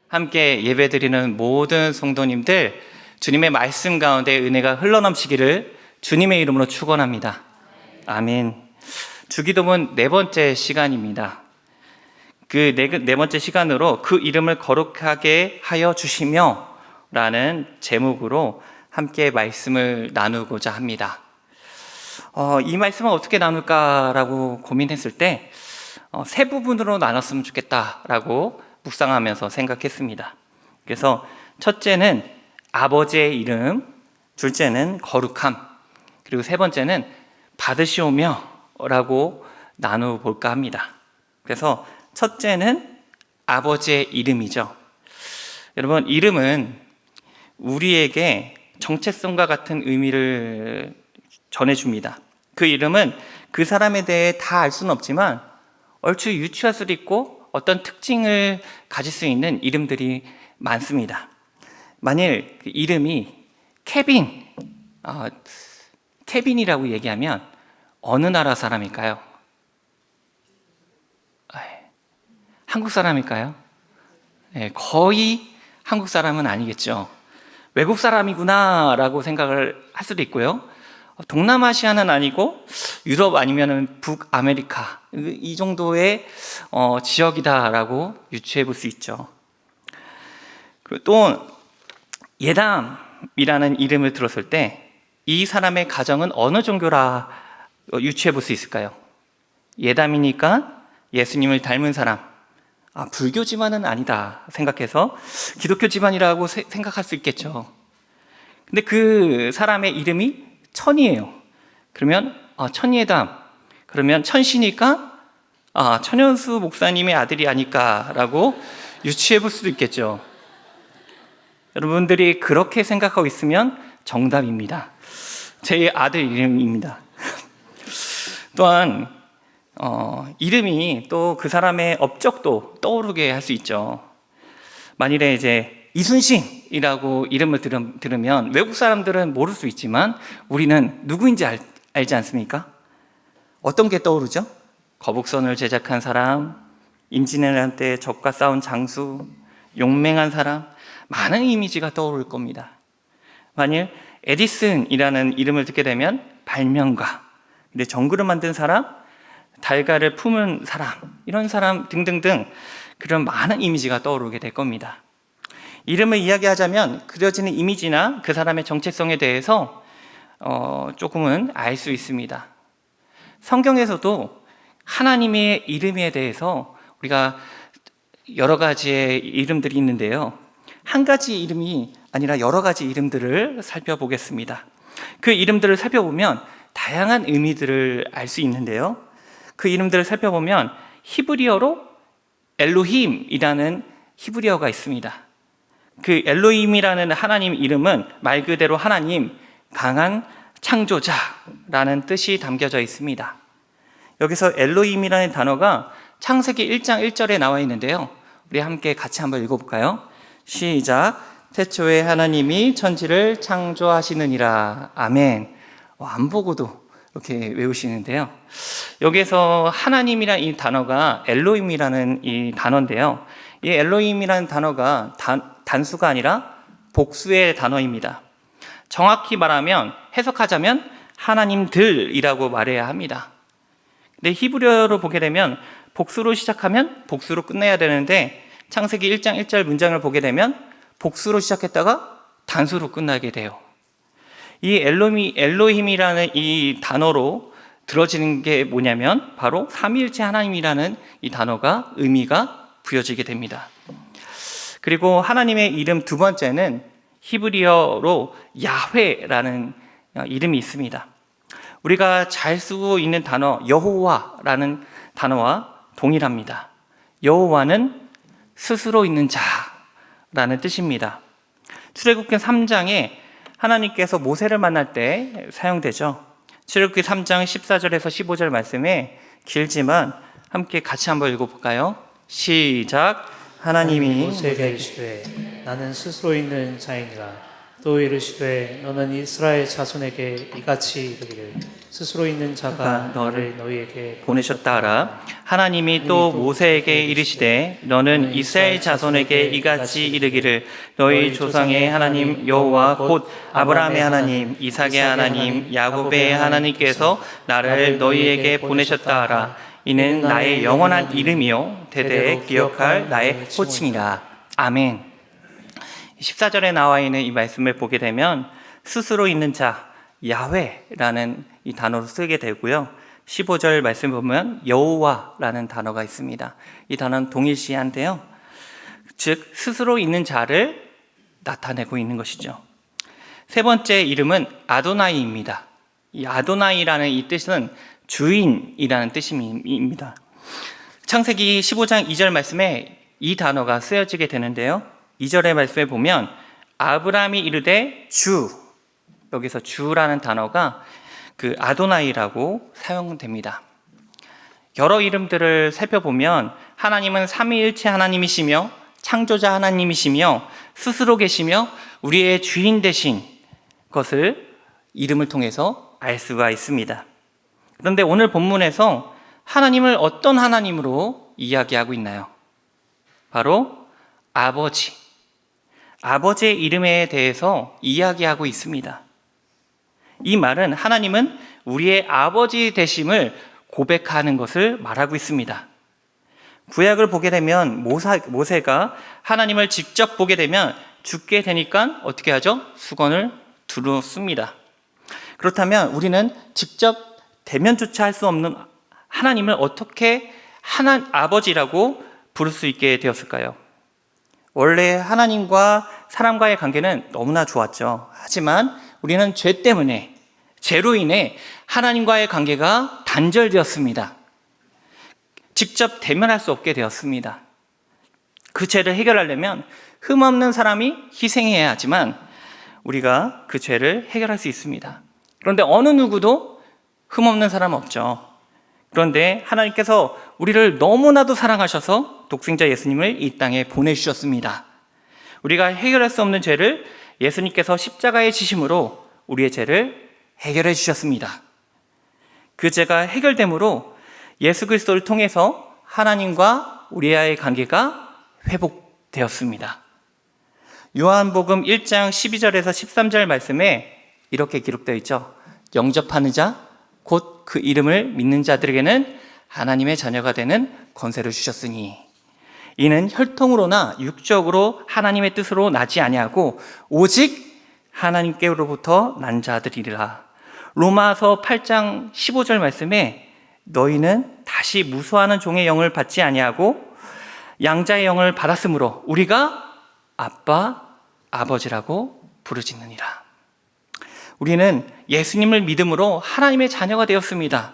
함께 예배드리는 모든 성도님들, 주님의 말씀 가운데 은혜가 흘러넘치기를 주님의 이름으로 축원합니다. 아멘. 주기도문 네 번째 시간입니다. 그 네 번째 시간으로 그 이름을 거룩하게 하여 주시며 라는 제목으로 함께 말씀을 나누고자 합니다. 이 말씀을 어떻게 나눌까라고 고민했을 때 세 부분으로 나눴으면 좋겠다라고 묵상하면서 생각했습니다. 그래서 첫째는 아버지의 이름, 둘째는 거룩함, 그리고 세 번째는 받으시오며 라고 나눠볼까 합니다. 그래서 첫째는 아버지의 이름이죠. 여러분, 이름은 우리에게 정체성과 같은 의미를 전해줍니다. 그 이름은 그 사람에 대해 다 알 수는 없지만 얼추 유추할 수도 있고 어떤 특징을 가질 수 있는 이름들이 많습니다. 만일 그 이름이 케빈이라고 얘기하면 어느 나라 사람일까요? 한국 사람일까요? 거의 한국 사람은 아니겠죠. 외국 사람이구나 라고 생각을 할 수도 있고요. 동남아시아는 아니고 유럽 아니면 북아메리카, 이 정도의 지역이다라고 유추해 볼 수 있죠. 그리고 또 예담이라는 이름을 들었을 때 이 사람의 가정은 어느 종교라 유추해 볼 수 있을까요? 예담이니까 예수님을 닮은 사람, 불교 집안은 아니다 생각해서 기독교 집안이라고 생각할 수 있겠죠. 근데 그 사람의 이름이 천이에요. 그러면 천예담, 그러면 천시니까 천연수 목사님의 아들이 아닐까라고 유추해 볼 수도 있겠죠. 여러분들이 그렇게 생각하고 있으면 정답입니다. 제 아들 이름입니다. 또한 이름이 또 그 사람의 업적도 떠오르게 할 수 있죠. 만일에 이제 이순신이라고 이름을 들으면 외국 사람들은 모를 수 있지만 우리는 누구인지 알지 않습니까? 어떤 게 떠오르죠? 거북선을 제작한 사람, 임진왜란 때 적과 싸운 장수, 용맹한 사람, 많은 이미지가 떠오를 겁니다. 만일 에디슨이라는 이름을 듣게 되면 발명가, 근데 전구를 만든 사람, 달걀을 품은 사람, 이런 사람 등등등 그런 많은 이미지가 떠오르게 될 겁니다. 이름을 이야기하자면 그려지는 이미지나 그 사람의 정체성에 대해서 조금은 알 수 있습니다. 성경에서도 하나님의 이름에 대해서 우리가 여러 가지의 이름들이 있는데요. 한 가지 이름이 아니라 여러 가지 이름들을 살펴보겠습니다. 그 이름들을 살펴보면 다양한 의미들을 알 수 있는데요. 그 이름들을 살펴보면 히브리어로 엘로힘이라는 히브리어가 있습니다. 그 엘로힘이라는 하나님 이름은 말 그대로 하나님, 강한 창조자라는 뜻이 담겨져 있습니다. 여기서 엘로힘이라는 단어가 창세기 1장 1절에 나와 있는데요. 우리 함께 같이 한번 읽어볼까요? 시작. 태초에 하나님이 천지를 창조하시느니라. 아멘. 안 보고도 이렇게 외우시는데요. 여기서 하나님이라는 이 단어가 엘로힘이라는 이 단어인데요. 이 엘로힘이라는 단어가 단수가 아니라 복수의 단어입니다. 정확히 말하면, 해석하자면 하나님들이라고 말해야 합니다. 근데 히브리어로 보게 되면 복수로 시작하면 복수로 끝내야 되는데 창세기 1장 1절 문장을 보게 되면 복수로 시작했다가 단수로 끝나게 돼요. 이 엘로힘이라는 이 단어로 들어지는 게 뭐냐면 바로 삼위일체 하나님이라는 이 단어가 의미가 부여지게 됩니다. 그리고 하나님의 이름 두 번째는 히브리어로 야훼라는 이름이 있습니다. 우리가 잘 쓰고 있는 단어 여호와라는 단어와 동일합니다. 여호와는 스스로 있는 자라는 뜻입니다. 출애굽기 3장에 하나님께서 모세를 만날 때 사용되죠. 출애굽기 3장 14절에서 15절 말씀에 길지만 함께 같이 한번 읽어볼까요? 시작. 하나님이 모세에게 이르시되 나는 스스로 있는 자이니라. 또 이르시되 너는 이스라엘 자손에게 이같이 이르기를 스스로 있는 자가 너를 너희에게 보내셨다 하라. 하나님이 또 모세에게 이르시되 너는 이스라엘 자손에게 이같이 이르기를 너희 조상의 하나님 여호와 곧 아브라함의 하나님 이삭의 하나님 야곱의 하나님께서 나를 너희에게 보내셨다 하라. 이는 나의 영원한 이름이요 대대에 기억할 나의 호칭이라. 아멘. 14절에 나와 있는 이 말씀을 보게 되면 스스로 있는 자 야훼라는 이 단어로 쓰게 되고요. 15절 말씀 보면 여호와라는 단어가 있습니다. 이 단어는 동일시한데요. 즉 스스로 있는 자를 나타내고 있는 것이죠. 세 번째 이름은 아도나이입니다. 이 아도나이라는 이 뜻은 주인이라는 뜻입니다. 창세기 15장 2절 말씀에 이 단어가 쓰여지게 되는데요. 2절의 말씀에 보면 아브라함이 이르되 주, 여기서 주라는 단어가 그 아도나이라고 사용됩니다. 여러 이름들을 살펴보면 하나님은 삼위일체 하나님이시며 창조자 하나님이시며 스스로 계시며 우리의 주인 되신 것을 이름을 통해서 알 수가 있습니다. 그런데 오늘 본문에서 하나님을 어떤 하나님으로 이야기하고 있나요? 바로 아버지. 아버지의 이름에 대해서 이야기하고 있습니다. 이 말은 하나님은 우리의 아버지 되심을 고백하는 것을 말하고 있습니다. 구약을 보게 되면 모세가 하나님을 직접 보게 되면 죽게 되니까 어떻게 하죠? 수건을 두르습니다. 그렇다면 우리는 직접 대면조차 할 수 없는 하나님을 어떻게 아버지라고 부를 수 있게 되었을까요? 원래 하나님과 사람과의 관계는 너무나 좋았죠. 하지만 우리는 죄 때문에, 죄로 인해 하나님과의 관계가 단절되었습니다. 직접 대면할 수 없게 되었습니다. 그 죄를 해결하려면 흠없는 사람이 희생해야 하지만 우리가 그 죄를 해결할 수 있습니다. 그런데 어느 누구도 흠없는 사람은 없죠. 그런데 하나님께서 우리를 너무나도 사랑하셔서 독생자 예수님을 이 땅에 보내주셨습니다. 우리가 해결할 수 없는 죄를 예수님께서 십자가에 지심으로 우리의 죄를 해결해 주셨습니다. 그 죄가 해결됨으로 예수 그리스도를 통해서 하나님과 우리와의 관계가 회복되었습니다. 요한복음 1장 12절에서 13절 말씀에 이렇게 기록되어 있죠. 영접하는 자, 곧 그 이름을 믿는 자들에게는 하나님의 자녀가 되는 권세를 주셨으니 이는 혈통으로나 육적으로 하나님의 뜻으로 나지 아니하고 오직 하나님께로부터 난 자들이라. 로마서 8장 15절 말씀에 너희는 다시 무수하는 종의 영을 받지 아니하고 양자의 영을 받았으므로 우리가 아빠, 아버지라고 부르짖느니라. 우리는 예수님을 믿음으로 하나님의 자녀가 되었습니다.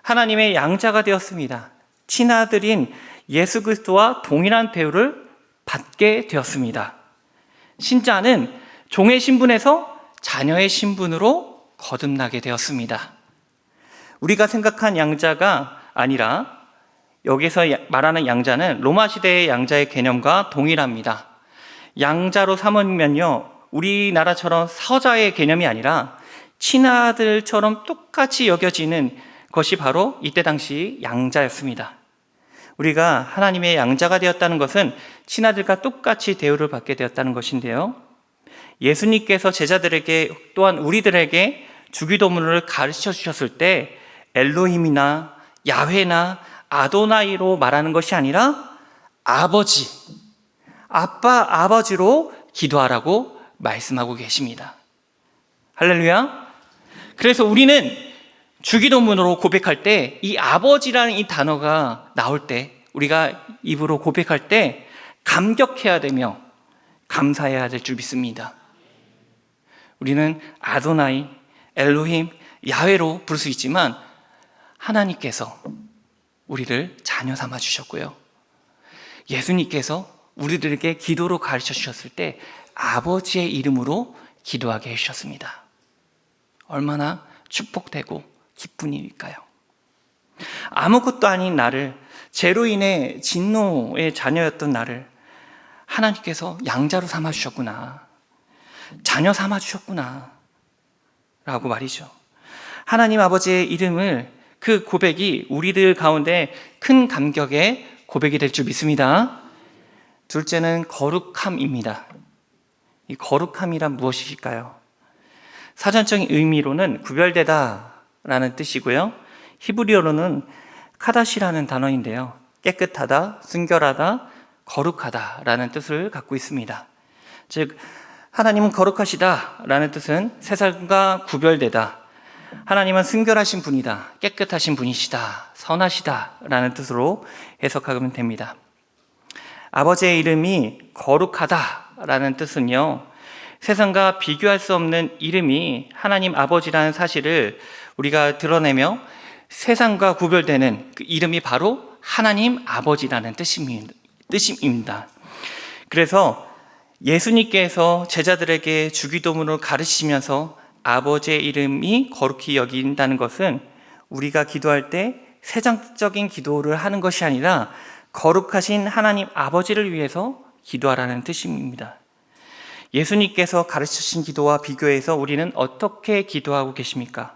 하나님의 양자가 되었습니다. 친아들인 예수 그리스도와 동일한 대우를 받게 되었습니다. 신자는 종의 신분에서 자녀의 신분으로 거듭나게 되었습니다. 우리가 생각한 양자가 아니라 여기서 말하는 양자는 로마 시대의 양자의 개념과 동일합니다. 양자로 삼으면요, 우리나라처럼 서자의 개념이 아니라 친아들처럼 똑같이 여겨지는 것이 바로 이때 당시 양자였습니다. 우리가 하나님의 양자가 되었다는 것은 친아들과 똑같이 대우를 받게 되었다는 것인데요. 예수님께서 제자들에게 또한 우리들에게 주기도문을 가르쳐 주셨을 때 엘로힘이나 야훼나 아도나이로 말하는 것이 아니라 아버지, 아빠, 아버지로 기도하라고 말씀하고 계십니다. 할렐루야. 그래서 우리는 주기도문으로 고백할 때 이 아버지라는 이 단어가 나올 때 우리가 입으로 고백할 때 감격해야 되며 감사해야 될 줄 믿습니다. 우리는 아도나이, 엘로힘, 야훼로 부를 수 있지만 하나님께서 우리를 자녀 삼아 주셨고요. 예수님께서 우리들에게 기도로 가르쳐 주셨을 때 아버지의 이름으로 기도하게 해주셨습니다. 얼마나 축복되고 기쁜 일일까요? 아무것도 아닌 나를, 죄로 인해 진노의 자녀였던 나를 하나님께서 양자로 삼아주셨구나. 자녀 삼아 주셨구나 라고 말이죠. 하나님 아버지의 이름을, 그 고백이 우리들 가운데 큰 감격의 고백이 될 줄 믿습니다. 둘째는 거룩함입니다. 이 거룩함이란 무엇일까요? 사전적인 의미로는 구별되다 라는 뜻이고요. 히브리어로는 카다시라는 단어인데요. 깨끗하다, 순결하다, 거룩하다 라는 뜻을 갖고 있습니다. 즉 하나님은 거룩하시다 라는 뜻은 세상과 구별되다, 하나님은 순결하신 분이다, 깨끗하신 분이시다, 선하시다 라는 뜻으로 해석하면 됩니다. 아버지의 이름이 거룩하다 라는 뜻은요, 세상과 비교할 수 없는 이름이 하나님 아버지라는 사실을 우리가 드러내며 세상과 구별되는 그 이름이 바로 하나님 아버지라는 뜻입니다. 그래서 예수님께서 제자들에게 주기도문으로 가르치시면서 아버지의 이름이 거룩히 여긴다는 것은 우리가 기도할 때 세상적인 기도를 하는 것이 아니라 거룩하신 하나님 아버지를 위해서 기도하라는 뜻입니다. 예수님께서 가르치신 기도와 비교해서 우리는 어떻게 기도하고 계십니까?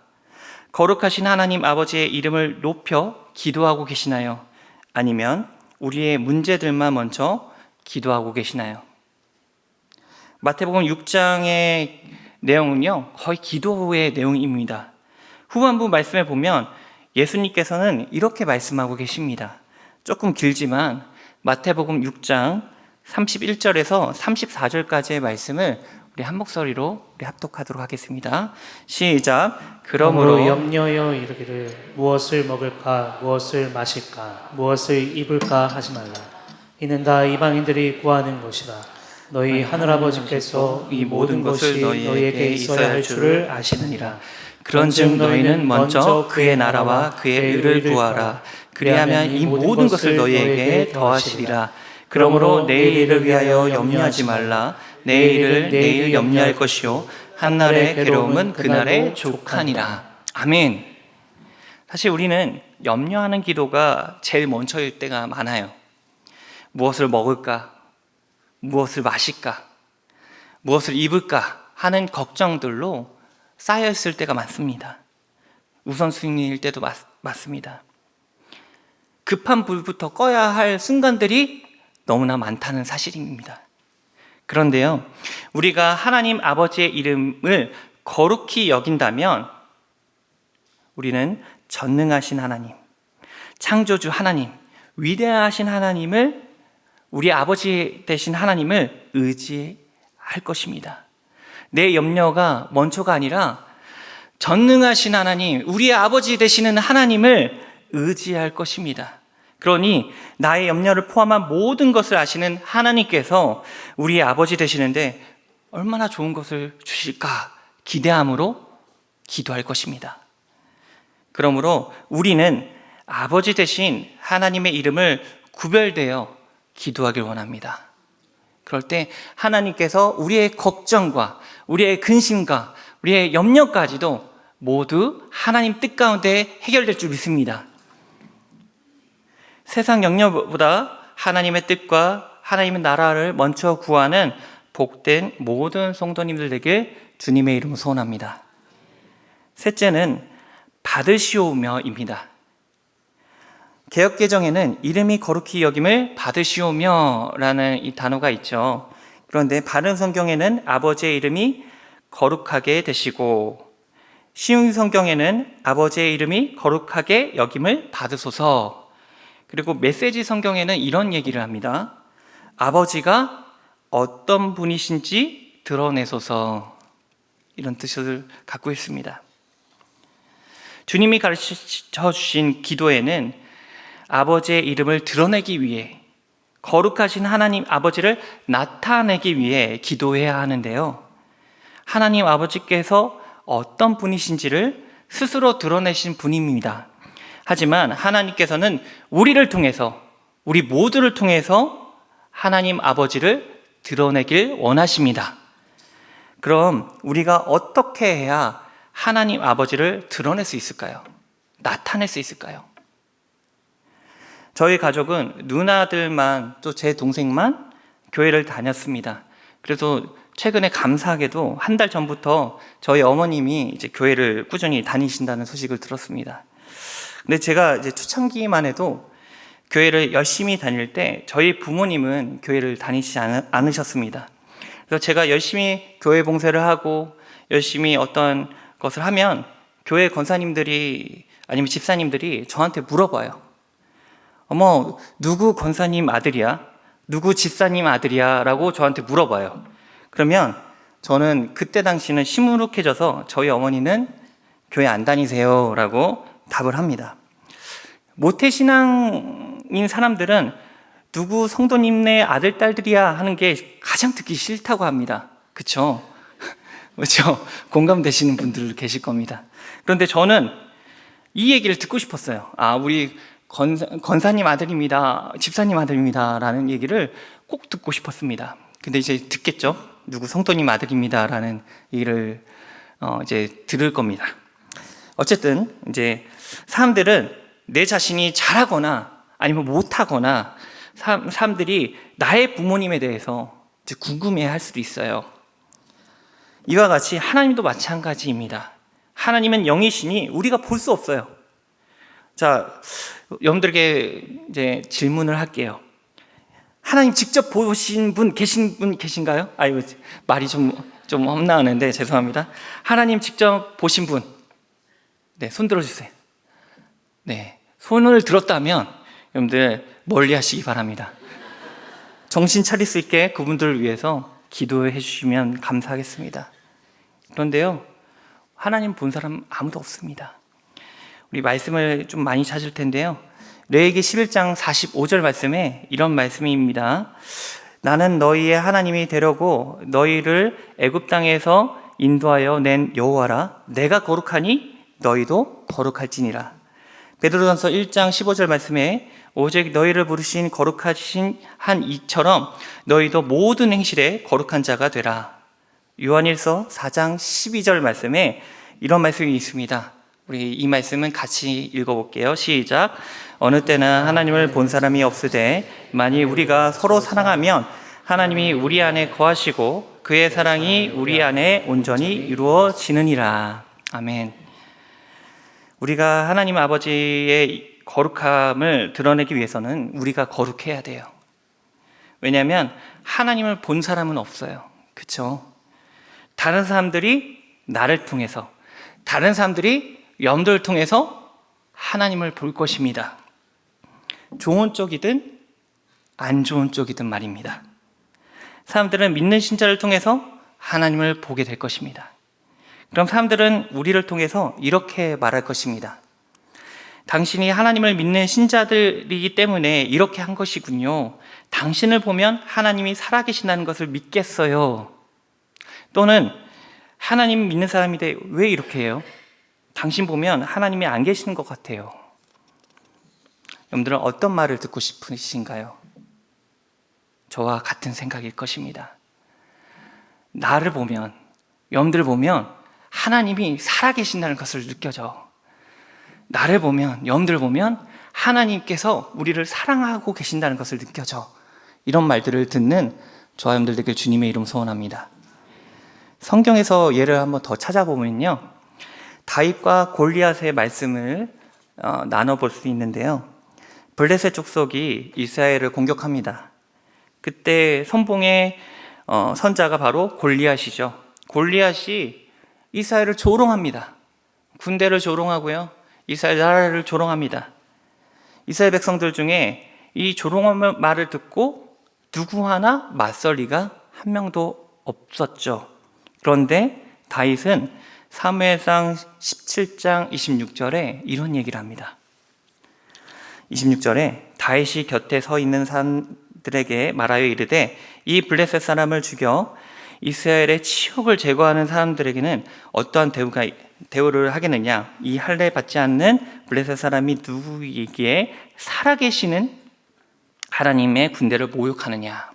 거룩하신 하나님 아버지의 이름을 높여 기도하고 계시나요? 아니면 우리의 문제들만 먼저 기도하고 계시나요? 마태복음 6장의 내용은요, 거의 기도의 내용입니다. 후반부 말씀에 보면 예수님께서는 이렇게 말씀하고 계십니다. 조금 길지만 마태복음 6장 31절에서 34절까지의 말씀을 우리 한 목소리로 우리 합독하도록 하겠습니다. 시작. 그러므로 염려하여 이르기를 무엇을 먹을까, 무엇을 마실까, 무엇을 입을까 하지 말라. 이는 다 이방인들이 구하는 것이다. 너희 하늘아버지께서 이 모든 것이 너희에게 있어야 할 줄을 아시느니라. 그런즉 너희는 먼저 그의 나라와 그의 의를 구하라. 그리하면 이 모든 것을 너희에게 더하시리라. 그러므로 내일 일을 위하여 염려하지 말라. 내일을 내일 염려할 것이요 한날의 괴로움은 그날의 족하니라. 아멘. 사실 우리는 염려하는 기도가 제일 먼저일 때가 많아요. 무엇을 먹을까? 무엇을 마실까? 무엇을 입을까? 하는 걱정들로 쌓여있을 때가 많습니다. 우선순위일 때도 맞습니다. 급한 불부터 꺼야 할 순간들이 너무나 많다는 사실입니다. 그런데요, 우리가 하나님 아버지의 이름을 거룩히 여긴다면 우리는 전능하신 하나님, 창조주 하나님, 위대하신 하나님을, 우리 아버지 되신 하나님을 의지할 것입니다. 내 염려가 먼저가 아니라 전능하신 하나님, 우리의 아버지 되시는 하나님을 의지할 것입니다. 그러니 나의 염려를 포함한 모든 것을 아시는 하나님께서 우리의 아버지 되시는데 얼마나 좋은 것을 주실까 기대함으로 기도할 것입니다. 그러므로 우리는 아버지 되신 하나님의 이름을 구별되어 기도하길 원합니다. 그럴 때 하나님께서 우리의 걱정과 우리의 근심과 우리의 염려까지도 모두 하나님 뜻 가운데 해결될 줄 믿습니다. 세상 염려보다 하나님의 뜻과 하나님의 나라를 먼저 구하는 복된 모든 성도님들 되길 주님의 이름으로 소원합니다. 셋째는 받으시오며입니다. 개역개정에는 이름이 거룩히 여김을 받으시오며라는 이 단어가 있죠. 그런데 바른 성경에는 아버지의 이름이 거룩하게 되시고, 신약 성경에는 아버지의 이름이 거룩하게 여김을 받으소서. 그리고 메시지 성경에는 이런 얘기를 합니다. 아버지가 어떤 분이신지 드러내소서. 이런 뜻을 갖고 있습니다. 주님이 가르쳐 주신 기도에는 아버지의 이름을 드러내기 위해, 거룩하신 하나님 아버지를 나타내기 위해 기도해야 하는데요. 하나님 아버지께서 어떤 분이신지를 스스로 드러내신 분입니다. 하지만 하나님께서는 우리를 통해서, 우리 모두를 통해서 하나님 아버지를 드러내길 원하십니다. 그럼 우리가 어떻게 해야 하나님 아버지를 드러낼 수 있을까요? 나타낼 수 있을까요? 저희 가족은 누나들만, 또 제 동생만 교회를 다녔습니다. 그래서 최근에 감사하게도 한 달 전부터 저희 어머님이 이제 교회를 꾸준히 다니신다는 소식을 들었습니다. 근데 제가 이제 초창기만 해도 교회를 열심히 다닐 때 저희 부모님은 교회를 다니지 않으셨습니다. 그래서 제가 열심히 교회 봉사를 하고 열심히 어떤 것을 하면 교회 권사님들이 아니면 집사님들이 저한테 물어봐요. 어머, 누구 권사님 아들이야? 누구 집사님 아들이야? 라고 저한테 물어봐요. 그러면 저는 그때 당시는 시무룩해져서 저희 어머니는 교회 안 다니세요 라고 답을 합니다. 모태신앙인 사람들은 누구 성도님네 아들, 딸들이야 하는 게 가장 듣기 싫다고 합니다. 그쵸? 그렇죠? 공감되시는 분들 계실 겁니다. 그런데 저는 이 얘기를 듣고 싶었어요. 우리 권사님 아들입니다. 집사님 아들입니다. 라는 얘기를 꼭 듣고 싶었습니다. 근데 이제 듣겠죠? 누구 성도님 아들입니다. 라는 얘기를 이제 들을 겁니다. 어쨌든 이제 사람들은 내 자신이 잘하거나 아니면 못하거나 사람들이 나의 부모님에 대해서 이제 궁금해 할 수도 있어요. 이와 같이 하나님도 마찬가지입니다. 하나님은 영이시니 우리가 볼 수 없어요. 자, 여러분들에게 이제 질문을 할게요. 하나님 직접 보신 분 계신가요? 아이고, 말이 좀 험나오는데 죄송합니다. 하나님 직접 보신 분, 네, 손 들어주세요. 네, 손을 들었다면 여러분들 멀리 하시기 바랍니다. 정신 차릴 수 있게 그분들을 위해서 기도해 주시면 감사하겠습니다. 그런데요, 하나님 본 사람 아무도 없습니다. 우리 말씀을 좀 많이 찾을 텐데요, 레위기 11장 45절 말씀에 이런 말씀입니다. 나는 너희의 하나님이 되려고 너희를 애굽 땅에서 인도하여 낸 여호와라. 내가 거룩하니 너희도 거룩할지니라. 베드로전서 1장 15절 말씀에 오직 너희를 부르신 거룩하신 한 이처럼 너희도 모든 행실에 거룩한 자가 되라. 요한일서 4장 12절 말씀에 이런 말씀이 있습니다. 우리 이 말씀은 같이 읽어볼게요. 시작. 어느 때나 하나님을 본 사람이 없으되 만일 우리가 서로 사랑하면 하나님이 우리 안에 거하시고 그의 사랑이 우리 안에 온전히 이루어지느니라. 아멘. 우리가 하나님 아버지의 거룩함을 드러내기 위해서는 우리가 거룩해야 돼요. 왜냐하면 하나님을 본 사람은 없어요. 그렇죠? 다른 사람들이 나를 통해서, 다른 사람들이 여러분들을 통해서 하나님을 볼 것입니다. 좋은 쪽이든 안 좋은 쪽이든 말입니다. 사람들은 믿는 신자를 통해서 하나님을 보게 될 것입니다. 그럼 사람들은 우리를 통해서 이렇게 말할 것입니다. 당신이 하나님을 믿는 신자들이기 때문에 이렇게 한 것이군요. 당신을 보면 하나님이 살아계신다는 것을 믿겠어요. 또는 하나님 믿는 사람인데 왜 이렇게 해요? 당신 보면 하나님이 안 계시는 것 같아요. 여러분들은 어떤 말을 듣고 싶으신가요? 저와 같은 생각일 것입니다. 나를 보면, 여러분들을 보면 하나님이 살아계신다는 것을 느껴져. 나를 보면, 여러분들을 보면 하나님께서 우리를 사랑하고 계신다는 것을 느껴져. 이런 말들을 듣는 저와 여러분들 되길 주님의 이름 소원합니다. 성경에서 예를 한번 더 찾아보면요, 다윗과 골리앗의 말씀을 나눠볼 수 있는데요, 블레셋 족속이 이스라엘을 공격합니다. 그때 선봉의 선자가 바로 골리앗이죠. 골리앗이 이스라엘을 조롱합니다. 군대를 조롱하고요, 이스라엘 나라를 조롱합니다. 이스라엘 백성들 중에 이 조롱한 말을 듣고 누구 하나 맞설 리가 한 명도 없었죠. 그런데 다윗은 사무엘상 17장 26절에 이런 얘기를 합니다. 26절에 다윗이 곁에 서 있는 사람들에게 말하여 이르되 이 블레셋 사람을 죽여 이스라엘의 치욕을 제거하는 사람들에게는 어떠한 대우를 하겠느냐? 이 할례 받지 않는 블레셋 사람이 누구이기에 살아계시는 하나님의 군대를 모욕하느냐?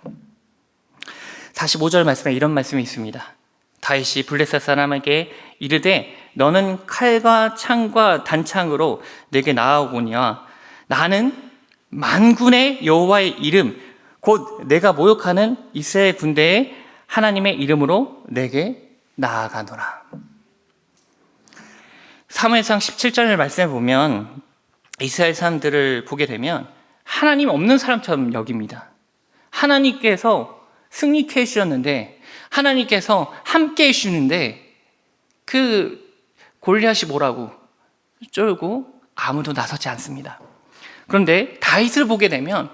45절 말씀에 이런 말씀이 있습니다. 다윗이 블레셋 사람에게 이르되 너는 칼과 창과 단창으로 내게 나아오거니와 나는 만군의 여호와의 이름 곧 내가 모욕하는 이스라엘 군대의 하나님의 이름으로 내게 나아가노라. 사무엘상 17절의 말씀을 보면 이스라엘 사람들을 보게 되면 하나님 없는 사람처럼 여깁니다. 하나님께서 승리케 해주셨는데, 하나님께서 함께 해주시는데 그 골리앗이 뭐라고 쫄고 아무도 나서지 않습니다. 그런데 다윗을 보게 되면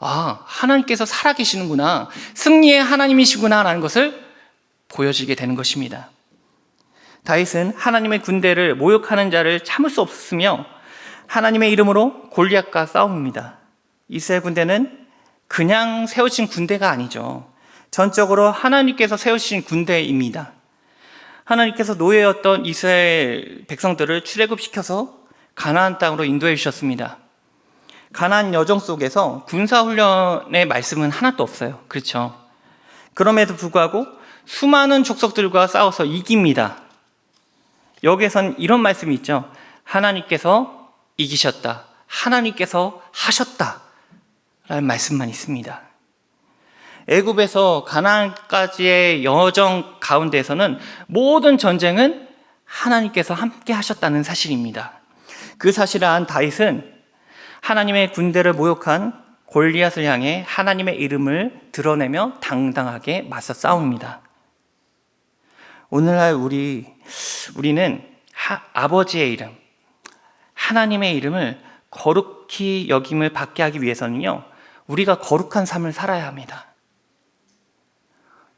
하나님께서 살아계시는구나, 승리의 하나님이시구나 라는 것을 보여지게 되는 것입니다. 다윗은 하나님의 군대를 모욕하는 자를 참을 수 없으며 하나님의 이름으로 골리앗과 싸웁니다. 이스라엘 군대는 그냥 세워진 군대가 아니죠. 전적으로 하나님께서 세우신 군대입니다. 하나님께서 노예였던 이스라엘 백성들을 출애굽시켜서 가나안 땅으로 인도해 주셨습니다. 가나안 여정 속에서 군사훈련의 말씀은 하나도 없어요. 그렇죠? 그럼에도 불구하고 수많은 족속들과 싸워서 이깁니다. 여기에선 이런 말씀이 있죠. 하나님께서 이기셨다, 하나님께서 하셨다 라는 말씀만 있습니다. 애굽에서 가나안까지의 여정 가운데에서는 모든 전쟁은 하나님께서 함께 하셨다는 사실입니다. 그 사실을 안 다윗은 하나님의 군대를 모욕한 골리앗을 향해 하나님의 이름을 드러내며 당당하게 맞서 싸웁니다. 오늘날 우리는 아버지의 이름, 하나님의 이름을 거룩히 여김을 받게 하기 위해서는요, 우리가 거룩한 삶을 살아야 합니다.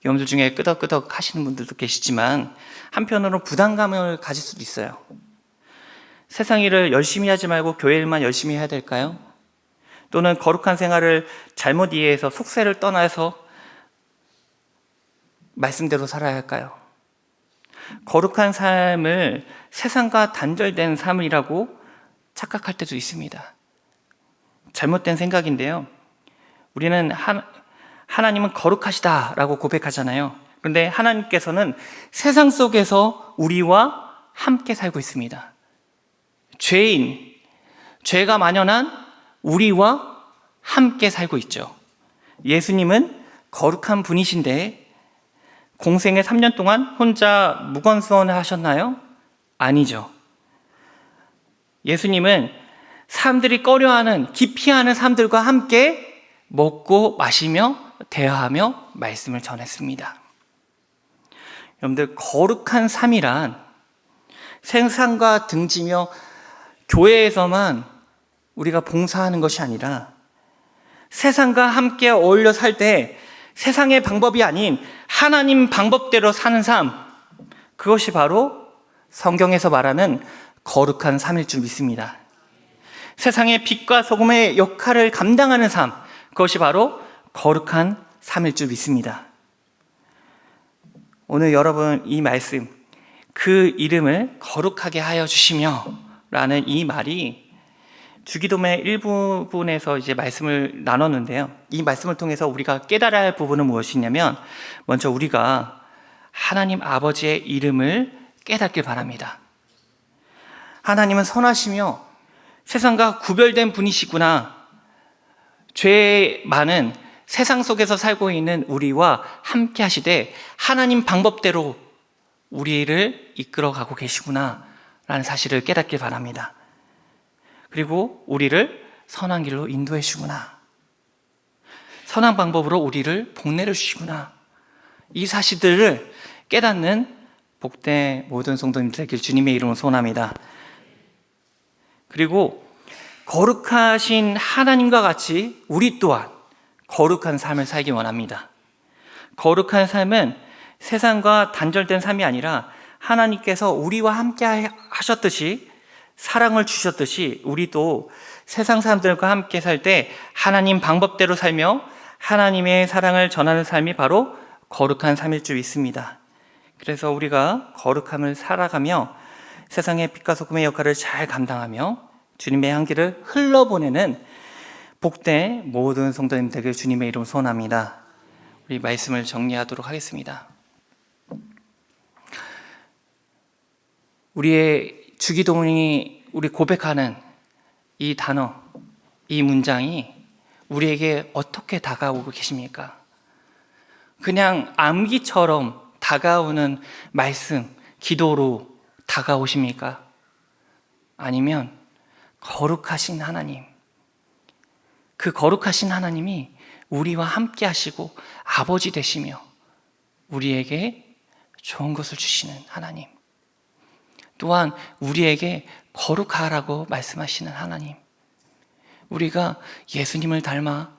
여러분들 중에 끄덕끄덕 하시는 분들도 계시지만 한편으로 부담감을 가질 수도 있어요. 세상 일을 열심히 하지 말고 교회 일만 열심히 해야 될까요? 또는 거룩한 생활을 잘못 이해해서 속세를 떠나서 말씀대로 살아야 할까요? 거룩한 삶을 세상과 단절된 삶이라고 착각할 때도 있습니다. 잘못된 생각인데요. 우리는 하나님은 거룩하시다라고 고백하잖아요. 그런데 하나님께서는 세상 속에서 우리와 함께 살고 있습니다. 죄가 만연한 우리와 함께 살고 있죠. 예수님은 거룩한 분이신데 공생의 3년 동안 혼자 무건수원을 하셨나요? 아니죠. 예수님은 사람들이 꺼려하는, 기피하는 사람들과 함께 먹고 마시며 대화하며 말씀을 전했습니다. 여러분들, 거룩한 삶이란 세상과 등지며 교회에서만 우리가 봉사하는 것이 아니라 세상과 함께 어울려 살 때 세상의 방법이 아닌 하나님 방법대로 사는 삶, 그것이 바로 성경에서 말하는 거룩한 삶일 줄 믿습니다. 세상의 빛과 소금의 역할을 감당하는 삶, 그것이 바로 거룩한 삶일 줄 믿습니다. 오늘 여러분, 이 말씀, 그 이름을 거룩하게 하여 주시며 라는 이 말이 주기도문의 일부분에서 이제 말씀을 나눴는데요. 이 말씀을 통해서 우리가 깨달아야 할 부분은 무엇이냐면, 먼저 우리가 하나님 아버지의 이름을 깨닫길 바랍니다. 하나님은 선하시며 세상과 구별된 분이시구나. 죄 많은 세상 속에서 살고 있는 우리와 함께 하시되 하나님 방법대로 우리를 이끌어가고 계시구나 라는 사실을 깨닫길 바랍니다. 그리고 우리를 선한 길로 인도해 주시구나, 선한 방법으로 우리를 복내려 주시구나, 이 사실들을 깨닫는 복된 모든 성도님들 되길 주님의 이름으로 소원합니다. 그리고 거룩하신 하나님과 같이 우리 또한 거룩한 삶을 살기 원합니다. 거룩한 삶은 세상과 단절된 삶이 아니라 하나님께서 우리와 함께 하셨듯이, 사랑을 주셨듯이 우리도 세상 사람들과 함께 살 때 하나님 방법대로 살며 하나님의 사랑을 전하는 삶이 바로 거룩한 삶일 줄 믿습니다. 그래서 우리가 거룩함을 살아가며 세상의 빛과 소금의 역할을 잘 감당하며 주님의 향기를 흘러보내는 복된 모든 성도님 되길 주님의 이름으로 소원합니다. 우리 말씀을 정리하도록 하겠습니다. 우리의 주기도문이 우리 고백하는 이 단어, 이 문장이 우리에게 어떻게 다가오고 계십니까? 그냥 암기처럼 다가오는 말씀, 기도로 다가오십니까? 아니면 거룩하신 하나님, 그 거룩하신 하나님이 우리와 함께 하시고 아버지 되시며 우리에게 좋은 것을 주시는 하나님, 또한 우리에게 거룩하라고 말씀하시는 하나님, 우리가 예수님을 닮아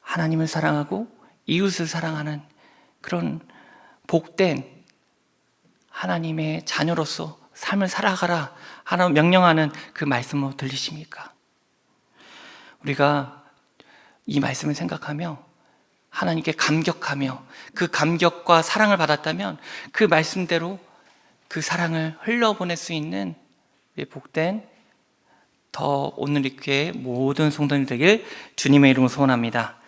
하나님을 사랑하고 이웃을 사랑하는 그런 복된 하나님의 자녀로서 삶을 살아가라 하나님 명령하는 그 말씀으로 들리십니까? 우리가 이 말씀을 생각하며 하나님께 감격하며 그 감격과 사랑을 받았다면 그 말씀대로 그 사랑을 흘려보낼 수 있는 복된 더 오늘 이 교회 모든 성도님 되길 주님의 이름으로 소원합니다.